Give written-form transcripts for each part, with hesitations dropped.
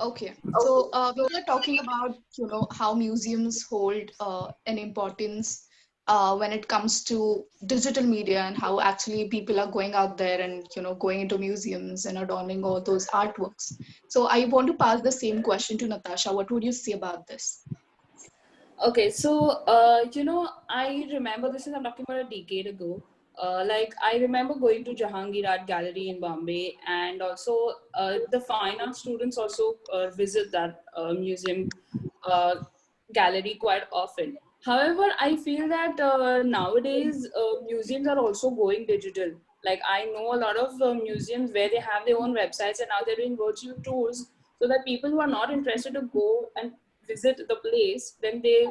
Okay, so we were talking about, how museums hold an importance when it comes to digital media and how actually people are going out there and, going into museums and adorning all those artworks. So I want to pass the same question to Natasha. What would you say about this? Okay, so I remember this is I'm talking about a decade ago. Like I remember going to Jahangir Art Gallery in Bombay, and also the fine art students also visit that museum uh, gallery quite often. However, I feel that nowadays museums are also going digital. Like I know a lot of museums where they have their own websites, and now they're doing virtual tours so that people who are not interested to go and visit the place, then they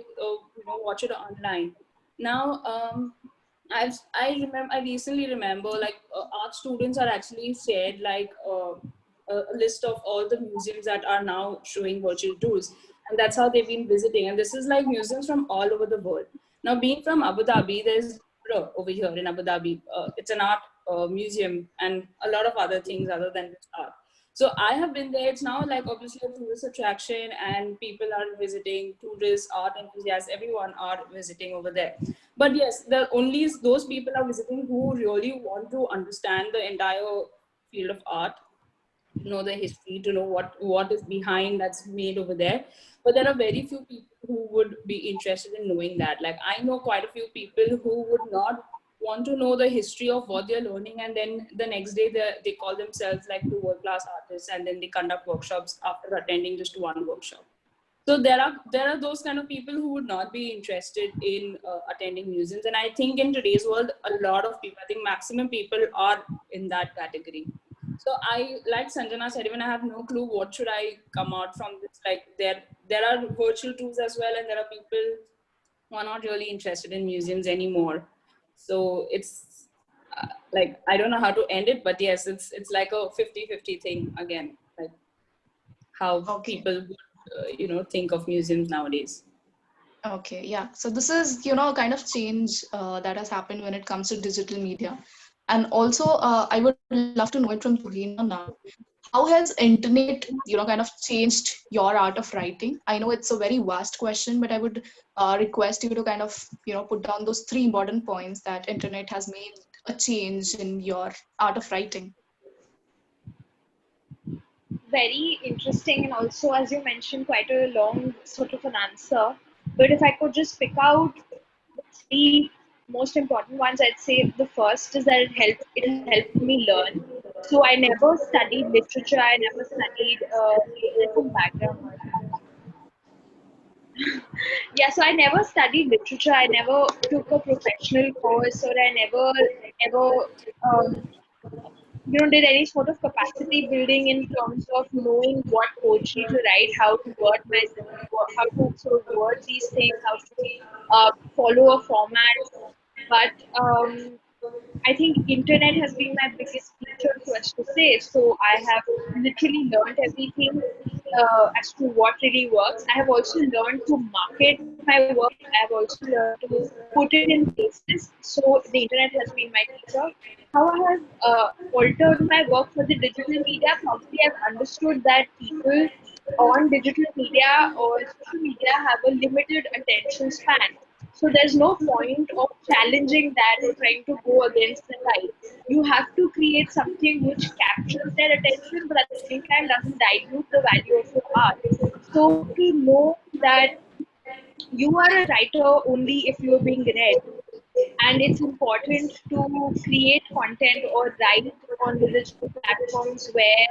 watch it online. Now, I recently remember like art students are actually shared like a list of all the museums that are now showing virtual tours, and that's how they've been visiting. And this is like museums from all over the world. Now, being from Abu Dhabi, there's over here in Abu Dhabi. It's an art museum and a lot of other things other than just art. So I have been there. It's now like obviously a tourist attraction, and people are visiting. Tourists, art enthusiasts, everyone are visiting over there. But yes, the only those people are visiting who really want to understand the entire field of art, to know the history, to know what is behind that's made over there. But there are very few people who would be interested in knowing that. Like I know quite a few people who would not want to know the history of what they're learning, and then the next day they call themselves like the world class artists, and then they conduct workshops after attending just one workshop. So there are those kind of people who would not be interested in attending museums, and I think in today's world a lot of people, I think maximum people are in that category. So I, like Sanjana said, even I have no clue what should I come out from this. Like there are virtual tools as well, and there are people who are not really interested in museums anymore. So it's like I don't know how to end it, but yes, it's like a 50-50 thing again, like how Okay. people would think of museums nowadays. Okay, yeah. So this is, a kind of change that has happened when it comes to digital media. And also, I would love to know it from Tuheena now. How has internet, kind of changed your art of writing? I know it's a very vast question, but I would request you to kind of, put down those three important points that internet has made a change in your art of writing. Very interesting, and also, as you mentioned, quite a long sort of an answer. But if I could just pick out the three most important ones, I'd say the first is that it has helped me learn. So I never studied literature. I never studied. There's some background noise. Yeah, so I never studied literature. I never took a professional course, or I never ever um, did any sort of capacity building in terms of knowing what poetry to write, how to word myself, how to sort of word these things, how to follow a format. But I think internet has been my biggest teacher, so as to say. So I have literally learned everything as to what really works. I have also learned to market my work. I have also learned to put it in places. So the internet has been my teacher. How I have altered my work for the digital media, probably I've understood that people on digital media or social media have a limited attention span. So there's no point of challenging that or trying to go against the tide. You have to create something which captures their attention, but at the same time doesn't dilute the value of your art. So to know that you are a writer only if you're being read, and it's important to create content or write on the digital platforms where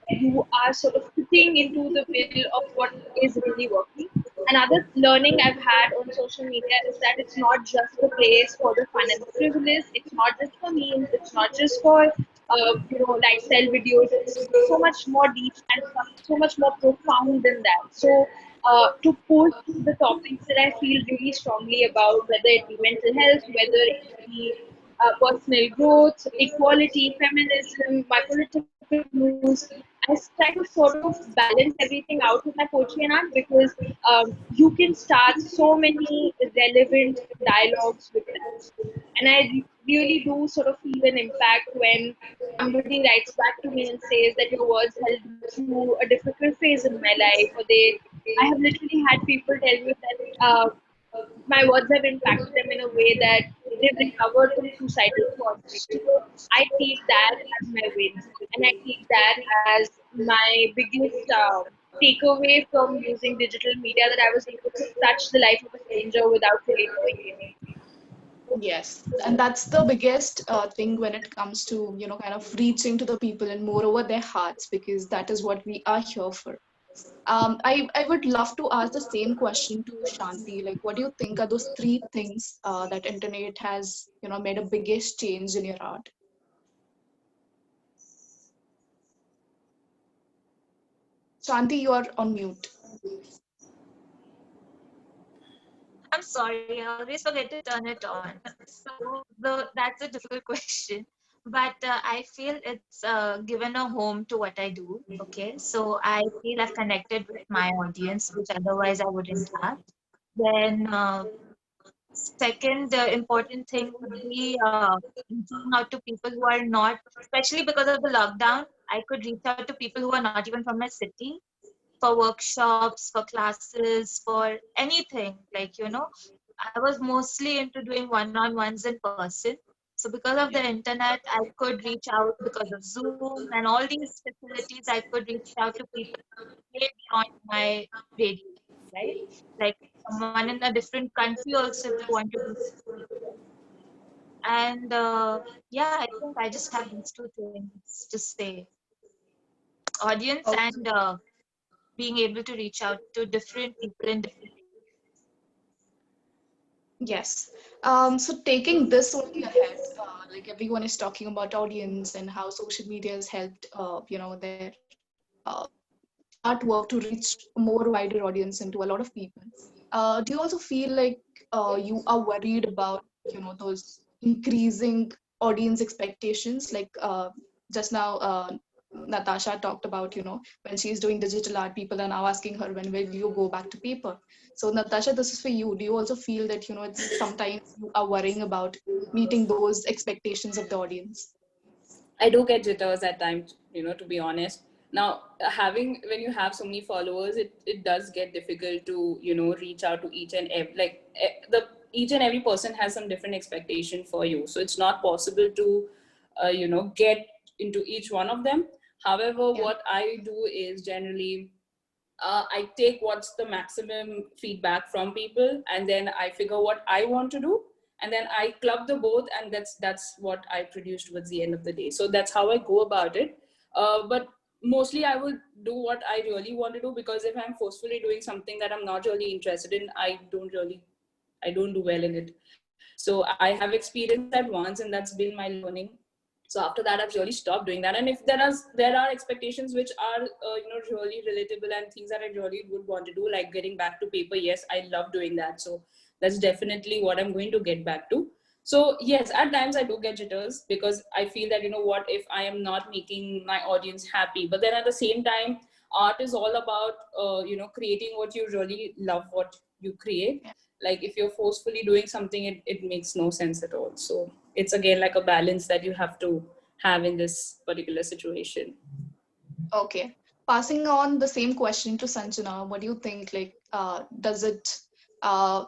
you are sort of fitting into the bill of what is really working. Another learning I've had on social media is that it's not just a place for the fun and the frivolous. It's not just for memes. It's not just for lifestyle videos. It's so much more deep and so much more profound than that. So to post the topics that I feel really strongly about, whether it be mental health, whether it be personal growth, equality, feminism, my political views. I try to sort of balance everything out with my poetry and art because you can start so many relevant dialogues with that. And I really do sort of feel an impact when somebody writes back to me and says that your words helped me through a difficult phase in my life, or I have literally had people tell me that my words have impacted them in a way that they've recovered from suicidal thoughts. So I take that as my win, and I take that as my biggest takeaway from using digital media, that I was able to touch the life of a stranger without really knowing him. Yes, and that's the biggest thing when it comes to, kind of reaching to the people and moreover their hearts, because that is what we are here for. I would love to ask the same question to Shanti. Like, what do you think are those three things that internet has, made a biggest change in your art? Shanti, you are on mute. I'm sorry, I always forget to turn it on. That's a difficult question. But I feel it's given a home to what I do. Okay. So I feel I've connected with my audience, which otherwise I wouldn't have. Then, second important thing would be reaching out to people who are not, especially because of the lockdown, I could reach out to people who are not even from my city for workshops, for classes, for anything. Like, I was mostly into doing one-on-ones in person. So because of the internet, I could reach out because of Zoom and all these facilities. I could reach out to people way beyond my radius, right? Like someone in a different country also, if they want to do. And yeah, I think I just have these two things to say: audience Oh, and being able to reach out to different people in different. yes. So taking this only ahead, like everyone is talking about audience and how social media has helped, their uh, artwork to reach a more wider audience and to a lot of people. Do you also feel like you are worried about, those increasing audience expectations? Like just now, Natasha talked about, when she's doing digital art, people are now asking her, when will you go back to paper? So Natasha, this is for you. Do you also feel that, it's sometimes you are worrying about meeting those expectations of the audience? I do get jitters at times, to be honest. Now, when you have so many followers, it does get difficult to, reach out to each and every, like each and every person has some different expectation for you. So it's not possible to, get into each one of them. However, Yeah. what I do is generally, I take what's the maximum feedback from people, and then I figure what I want to do, and then I club the both, and that's what I produce towards the end of the day. So that's how I go about it. But mostly I would do what I really want to do, because if I'm forcefully doing something that I'm not really interested in, I don't do well in it. So I have experienced that once, and that's been my learning. So after that, I've really stopped doing that. And if there are expectations which are really relatable and things that I really would want to do, like getting back to paper, yes, I love doing that. So that's definitely what I'm going to get back to. So yes, at times I do get jitters, because I feel that, what if I am not making my audience happy? But then at the same time, art is all about creating what you really love, what you create. Like if you're forcefully doing something, it makes no sense at all. So it's again like a balance that you have to have in this particular situation. Okay. Passing on the same question to Sanjana, what do you think? Like, does it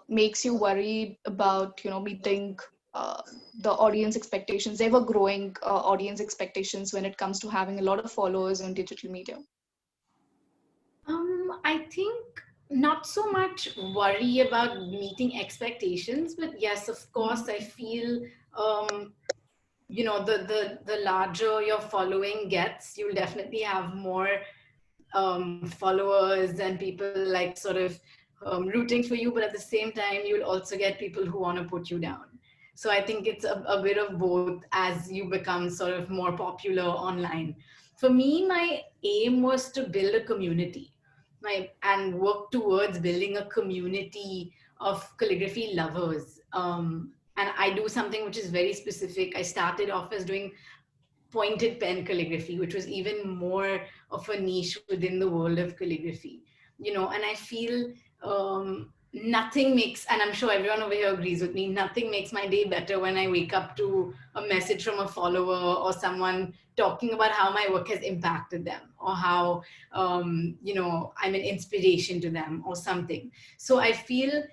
makes you worried about, meeting uh, the audience expectations, ever growing audience expectations when it comes to having a lot of followers on digital media? I think not so much worry about meeting expectations, but yes, of course, I feel the larger your following gets, you'll definitely have more followers and people like sort of rooting for you, but at the same time you'll also get people who want to put you down. So I think it's a bit of both as you become sort of more popular online. For me, my aim was to build a community, and work towards building a community of calligraphy lovers. And I do something which is very specific. I started off as doing pointed pen calligraphy, which was even more of a niche within the world of calligraphy. And I feel nothing makes, and I'm sure everyone over here agrees with me, nothing makes my day better when I wake up to a message from a follower or someone talking about how my work has impacted them, or how I'm an inspiration to them or something. So I feel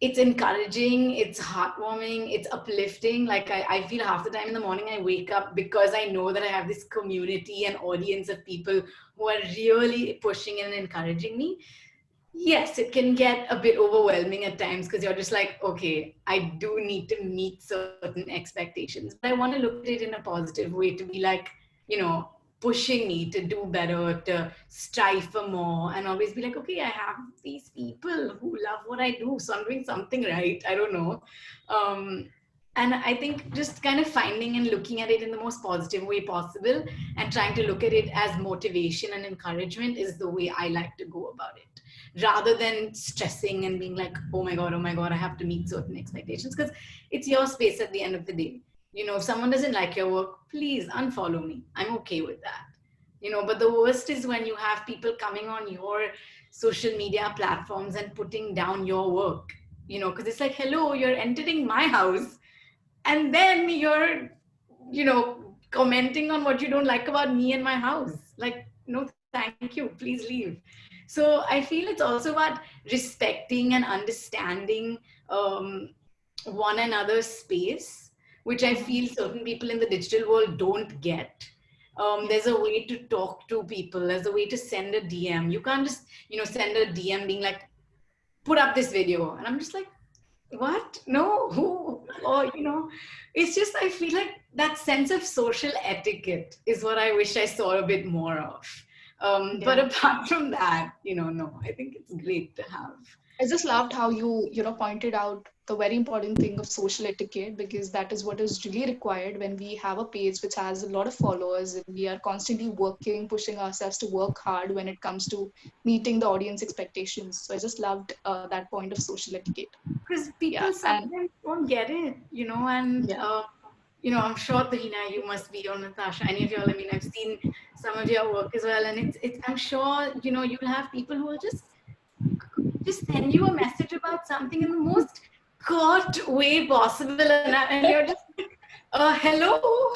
it's encouraging, it's heartwarming, it's uplifting. Like I feel half the time in the morning I wake up because I know that I have this community and audience of people who are really pushing and encouraging me. Yes, it can get a bit overwhelming at times because you're just like, okay, I do need to meet certain expectations. But I want to look at it in a positive way, to be like, pushing me to do better, to strive for more, and always be like, okay, I have these people who love what I do, so I'm doing something right. I don't know. Um, and I think just kind of finding and looking at it in the most positive way possible and trying to look at it as motivation and encouragement is the way I like to go about it, rather than stressing and being like, oh my God, I have to meet certain expectations, because it's your space at the end of the day. If someone doesn't like your work, please unfollow me. I'm okay with that. But the worst is when you have people coming on your social media platforms and putting down your work, because it's like, hello, you're entering my house and then you're commenting on what you don't like about me and my house. Like, no, thank you, please leave. So I feel it's also about respecting and understanding one another's space, which I feel certain people in the digital world don't get. There's a way to talk to people, there's a way to send a DM. You can't just send a DM being like, put up this video, and I'm just like, what? No, who? Or it's just, I feel like that sense of social etiquette is what I wish I saw a bit more of. But apart from that, no, I think it's great to have. I just loved how you pointed out the very important thing of social etiquette, because that is what is really required when we have a page which has a lot of followers and we are constantly working, pushing ourselves to work hard when it comes to meeting the audience expectations. So I just loved that point of social etiquette. Because Yeah, people and sometimes don't get it, and yeah, I'm sure, Tuheena, you must be, or Natasha, any of y'all. I mean, I've seen some of your work as well, and it's. I'm sure you'll have people who will just send you a message about something in the most curt way possible, and you're just like, hello,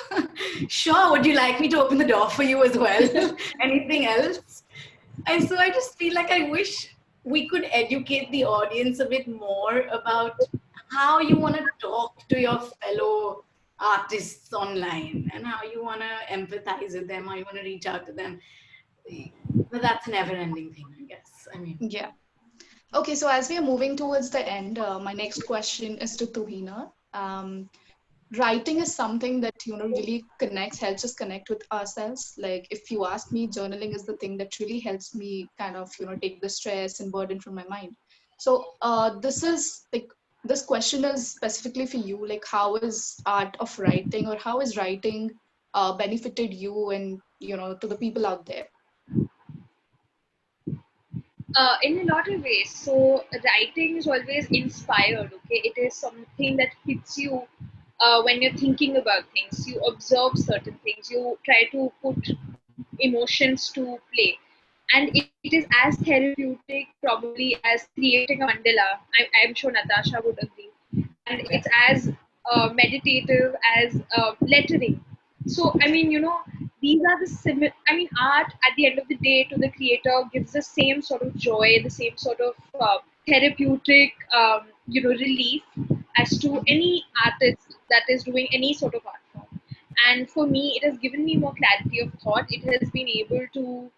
sure. Would you like me to open the door for you as well? Anything else? And so I just feel like I wish we could educate the audience a bit more about how you want to talk to your fellow artists online and how you want to empathize with them, how you want to reach out to them. But that's a never ending thing, I guess. I mean, yeah. Okay, so as we are moving towards the end, my next question is to Tuheena. Writing is something that really helps us connect with ourselves. Like, if you ask me, journaling is the thing that really helps me kind of take the stress and burden from my mind. So this question is specifically for you. Like, how is art of writing, or how is writing benefited you and to the people out there? In a lot of ways. So writing is always inspired. Okay, it is something that hits you when you're thinking about things. You observe certain things. You try to put emotions to play, and it is as therapeutic probably as creating a mandala. I'm sure Natasha would agree, and it's as meditative as lettering. So I mean, these are the similar. I mean, art at the end of the day to the creator gives the same sort of joy, the same sort of therapeutic, relief as to any artist that is doing any sort of art form. And for me, it has given me more clarity of thought. It has been able to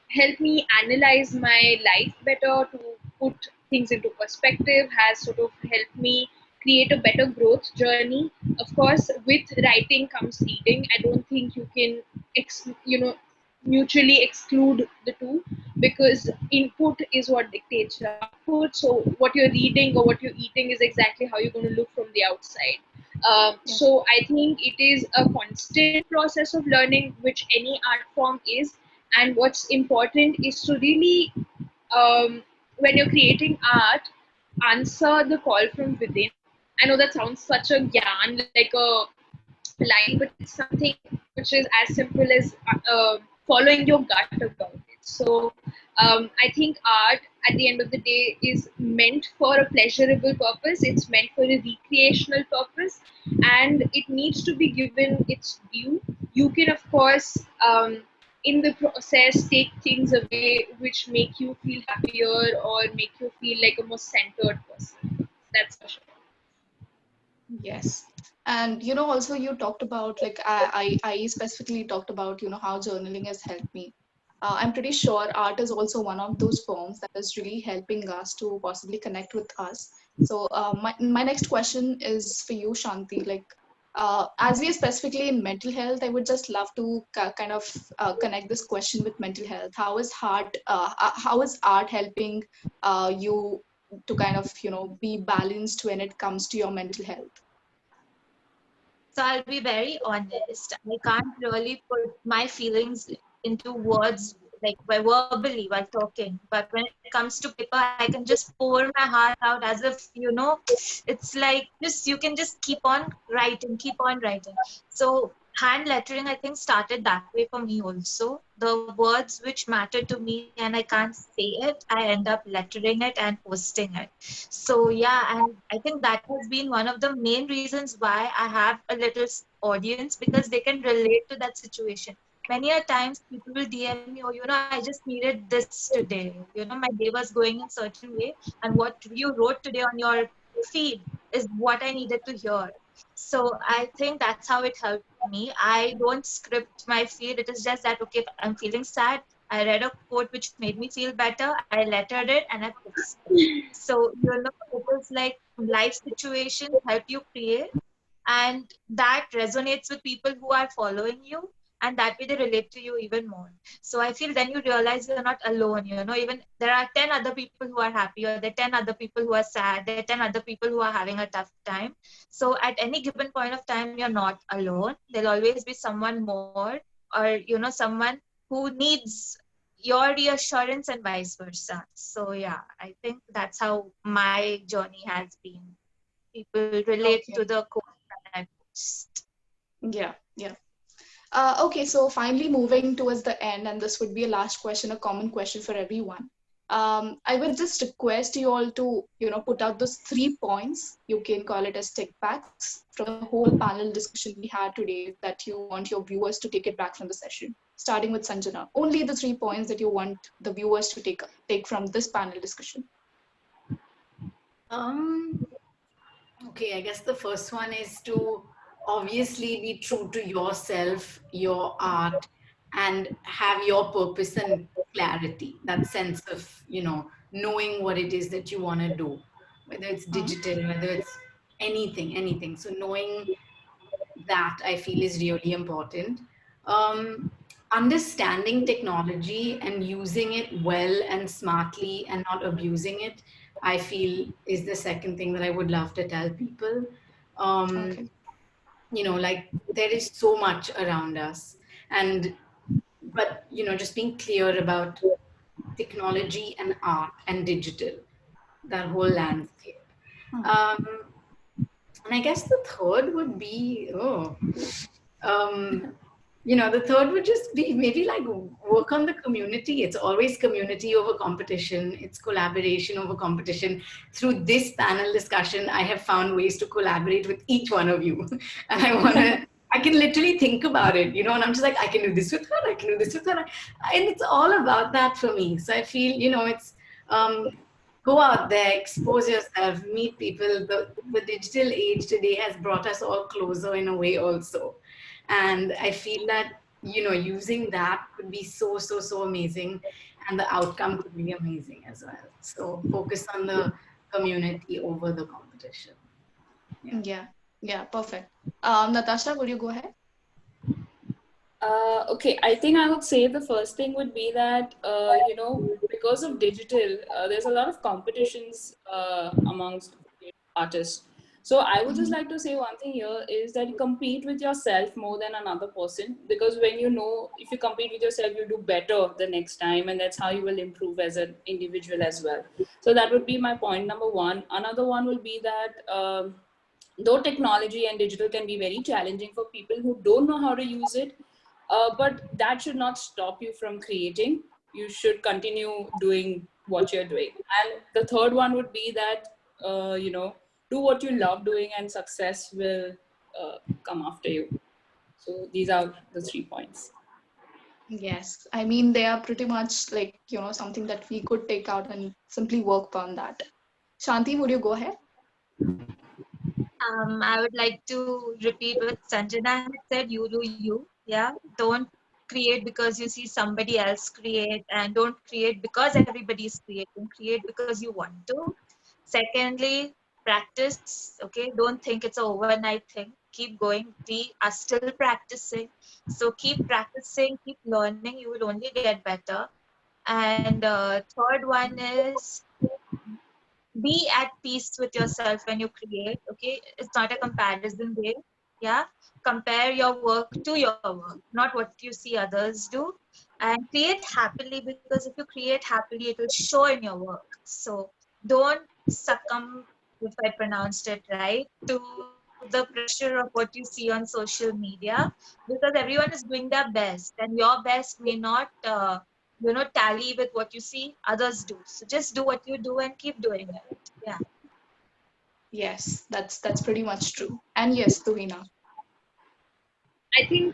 help me analyze my life better, to put things into perspective, has sort of helped me create a better growth journey. Of course, with writing comes reading. I don't think you can, mutually exclude the two, because input is what dictates your output. So what you're reading or what you're eating is exactly how you're going to look from the outside. So I think it is a constant process of learning, which any art form is. And what's important is to really, when you're creating art, answer the call from within. I know that sounds such a gyan, like a line, but it's something which is as simple as following your gut about it. So I think art at the end of the day is meant for a pleasurable purpose. It's meant for a recreational purpose, and it needs to be given its due. You can, of course, in the process, take things away which make you feel happier or make you feel like a more centered person. That's for sure. Yes. And also you talked about like I specifically talked about how journaling has helped me. I'm pretty sure art is also one of those forms that is really helping us to possibly connect with us. So my next question is for you, Shanti. Like, as we are specifically in mental health, I would just love to kind of connect this question with mental health. How is art helping you to kind of be balanced when it comes to your mental health? So I'll be very honest. I can't really put my feelings into words like verbally while talking. But when it comes to paper, I can just pour my heart out as if, it's like just you can just keep on writing. So hand lettering, I think, started that way for me also. The words which matter to me and I can't say it, I end up lettering it and posting it. So yeah, and I think that has been one of the main reasons why I have a little audience, because they can relate to that situation. Many a times people will DM me, oh, I just needed this today. My day was going in certain way, and what you wrote today on your feed is what I needed to hear. So I think that's how it helped me. I don't script my feed. It is just that, okay, if I'm feeling sad, I read a quote which made me feel better. I lettered it and I posted. So, it is like life situations help you create, and that resonates with people who are following you, and that way they relate to you even more. So I feel then you realize you're not alone. Even there are 10 other people who are happy, or there are 10 other people who are sad, there are 10 other people who are having a tough time. So at any given point of time, you're not alone. There'll always be someone more, or someone who needs your reassurance and vice versa. So yeah, I think that's how my journey has been. People relate to Okay. the quote that I post. Yeah, yeah. Okay, so finally moving towards the end, and this would be a last question, a common question for everyone. I would just request you all to, put out those 3 points. You can call it as take backs from the whole panel discussion we had today that you want your viewers to take it back from the session. Starting with Sanjana, only the 3 points that you want the viewers to take from this panel discussion. Um, okay, I guess the first one is to obviously be true to yourself, your art, and have your purpose and clarity. That sense of, knowing what it is that you want to do, whether it's digital, whether it's anything. So knowing that I feel is really important. Um, Understanding technology and using it well and smartly and not abusing it, I feel is the second thing that I would love to tell people. Okay. Um, like there is so much around us, and but just being clear about technology and art and digital, that whole landscape. Um, and I guess the third would be, um, the third would just be maybe like work on the community. It's always community over competition. It's collaboration over competition. Through this panel discussion, I have found ways to collaborate with each one of you. And I can literally think about it, and I'm just like, I can do this with her. I can do this with her. And it's all about that for me. So I feel, it's, go out there, expose yourself, meet people. The digital age today has brought us all closer in a way also. And I feel that, using that could be so amazing, and the outcome could be amazing as well. So focus on the community over the competition. Yeah. Yeah, yeah, perfect. Natasha, would you go ahead? Okay, I think I would say the first thing would be that, because of digital, there's a lot of competitions amongst artists. So I would just like to say one thing here is that you compete with yourself more than another person, because when if you compete with yourself, you do better the next time, and that's how you will improve as an individual as well. So that would be my point number one. Another one will be that, though technology and digital can be very challenging for people who don't know how to use it, but that should not stop you from creating. you should continue doing what you're doing. And the third one would be that, do what you love doing and success will come after you. So these are the 3 points. Yes, I mean, they are pretty much like, something that we could take out and simply work upon that. Shanti, would you go ahead? I would like to repeat what Sanjana had said. You do you. Yeah. Don't create because you see somebody else create, and don't create because everybody is creating. Create because you want to. Secondly, practice. Okay. Don't think it's an overnight thing. Keep going. We are still practicing. So keep practicing, keep learning. You will only get better. And third one is be at peace with yourself when you create. Okay, it's not a comparison game. Yeah, compare your work to your work, not what you see others do. And create happily, because if you create happily it will show in your work. So don't succumb, if I pronounced it right, to the pressure of what you see on social media, because everyone is doing their best and your best may not tally with what you see others do. So just do what you do and keep doing it. Yeah. Yes, that's pretty much true. And yes, Tuheena. I think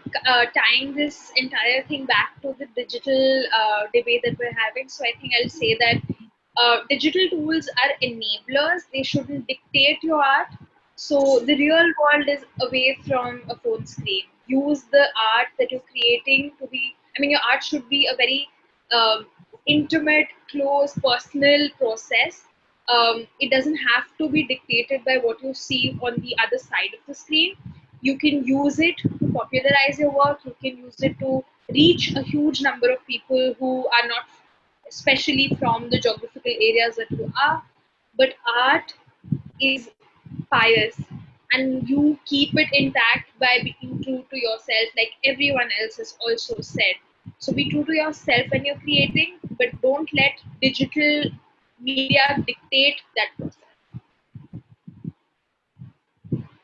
tying this entire thing back to the digital debate that we're having, so I think I'll say that digital tools are enablers, they shouldn't dictate your art. So the real world is away from a phone screen. Use the art that you're creating to be, I mean, your art should be a very um, intimate, close, personal process. It doesn't have to be dictated by what you see on the other side of the screen. You can use it to popularize your work, you can use it to reach a huge number of people who are not especially from the geographical areas that you are. But art is pious, and you keep it intact by being true to yourself, like everyone else has also said. So be true to yourself when you're creating, but don't let digital media dictate that process.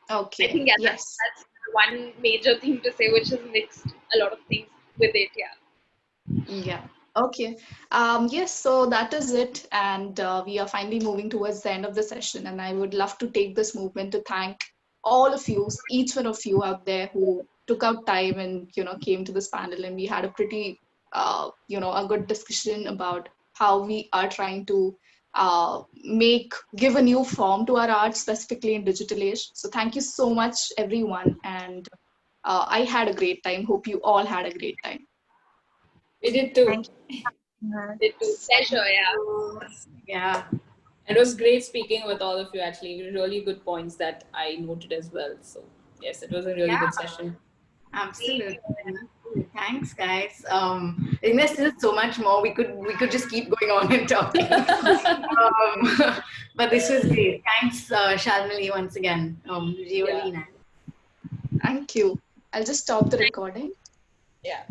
I Okay, think, yeah, yes. that's one major thing to say, which has mixed a lot of things with it. Yeah. Yeah. Okay. Yes, so that is it. And we are finally moving towards the end of the session. And I would love to take this movement to thank all of you, each one of you out there who took out time and, came to this panel. And we had a pretty, a good discussion about how we are trying to give a new form to our art, specifically in digital age. So thank you so much, everyone. And I had a great time. Hope you all had a great time. We did too. Thank you. It was pleasure. Yeah. Yeah. It was great speaking with all of you, actually. Really good points that I noted as well. So, yes, it was a really good session. Absolutely. Thanks, guys. I think there's still so much more. We could just keep going on and talking. But this was great. Thanks, Shalmali, once again. Really Yeah. nice. Thank you. I'll just stop the recording. Yeah.